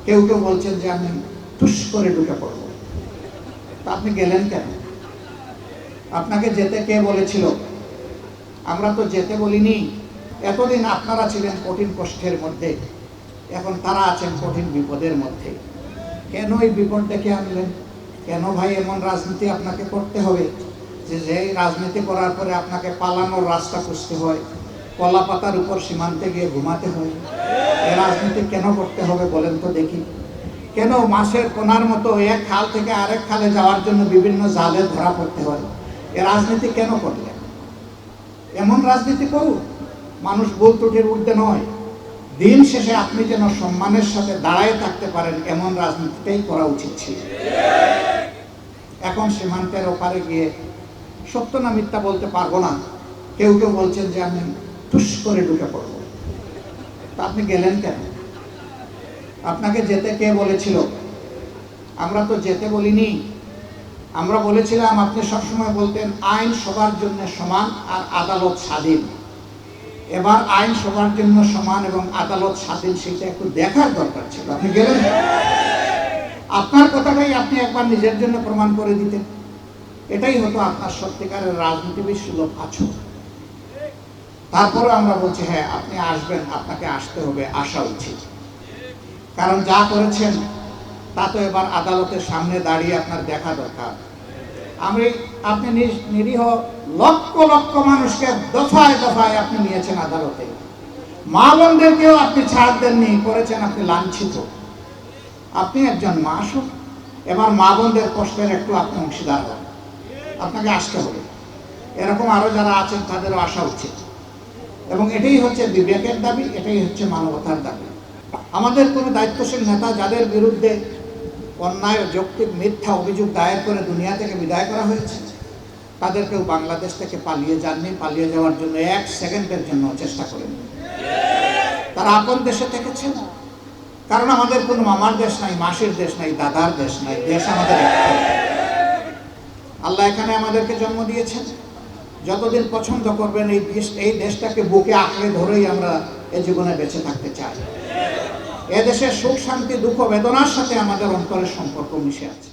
কেউ কেউ বলছেন যে আমি টুস করে ঢুকে পড়ব। তা আপনি গেলেন কেন? আপনাকে যেতে কে বলেছিল? আমরা তো যেতে বলিনি। এতদিন আপনারা ছিলেন কঠিন কষ্টের মধ্যে, এখন তারা আছেন কঠিন বিপদের মধ্যে। কেন এই বিপদ ডেকে আনলেন? কেন ভাই এমন রাজনীতি আপনাকে করতে হবে যে রাজনীতি করার পরে আপনাকে পালানোর রাস্তা খুঁজতে হয়, কলা পাতার উপর সীমান্তে গিয়ে ঘুমাতে হয়? এ রাজনীতি কেন করতে হবে বলেন তো দেখি? কেন মাছের কোনার মতো এক খাল থেকে আরেক খালে যাওয়ার জন্য বিভিন্ন জালে ধরা পড়তে হয়? এ রাজনীতি কেন করলেন? এমন রাজনীতি করুন, মানুষ ভুল ত্রুটির ঊর্ধ্বে নয়, দিন শেষে আপনি যেন সম্মানের সাথে দাঁড়ায় থাকতে পারেন, এমন রাজনীতিটাই করা উচিত ছিল। এখন সীমান্তের ওপারে গিয়ে সত্য না মিথ্যা বলতে পারবো না, কেউ কেউ বলছেন যে আমি টুস করে ঢুকে পড়ব। তা আপনি গেলেন কেন? আপনাকে যেতে কে বলেছিল? আমরা তো যেতে বলিনি। আমরা বলেছিলাম, আপনি সবসময় বলতেন আইন সবার জন্য সমান আর আদালত স্বাধীন। এবার আইন সবার জন্য সমান এবং আদালত স্বাধীন, সেটা একটু দেখার দরকার ছিল। আপনি গেলেন? আপনার কথাটাই আপনি একবার নিজের জন্য প্রমাণ করে দিতেন, এটাই হতো আপনার সত্যিকারের রাজনীতিবিদ সুলভ আচরণ। তারপরে আমরা বলছি হ্যাঁ আপনি আসবেন, আপনাকে আসতে হবে, আসা উচিত। কারণ যা করেছেন তা তো এবার আদালতের সামনে দাঁড়িয়ে আপনার দেখা দরকার। আপনি নিরীহ লক্ষ লক্ষ মানুষকে দফায় দফায় আপনি নিয়েছেন আদালতে, মা বোনদেরকেও আপনি ছাড় দেননি, করেছেন আপনি লাঞ্ছিত। আপনি একজন মাসুম, এবার মা বোনদের কষ্টের একটু আপনি অংশীদার হন, আপনাকে আসতে হবে। এরকম আরো যারা আছেন তাদেরও আসা উচিত, এবং এটাই হচ্ছে বিবেকের দাবি, এটাই হচ্ছে মানবতার দাবি। আমাদের কোনো দায়িত্বশীল নেতা যাদের বিরুদ্ধে অন্যায়, যৌক্তিক, মিথ্যা অভিযোগ দায়ের করে দুনিয়া থেকে বিদায় করা হয়েছে, তাদের কেউ বাংলাদেশ থেকে পালিয়ে যাননি, পালিয়ে যাওয়ার জন্য এক সেকেন্ডের জন্য চেষ্টা করেননি। তারা আপন দেশে থেকেছেন, কারণ আমাদের কোনো মামার দেশ নাই, মাসির দেশ নাই, দাদার দেশ নাই, দেশ আমাদের একটাই। আল্লাহ এখানে আমাদেরকে জন্ম দিয়েছেন, যতদিন পছন্দ করবেন এই দেশটাকে বুকে আঁকড়ে ধরেই আমরা এই জীবনে বেঁচে থাকতে চাই। এদেশের সুখ শান্তি দুঃখ বেদনার সাথে আমাদের অন্তরের সম্পর্ক মিশে আছে।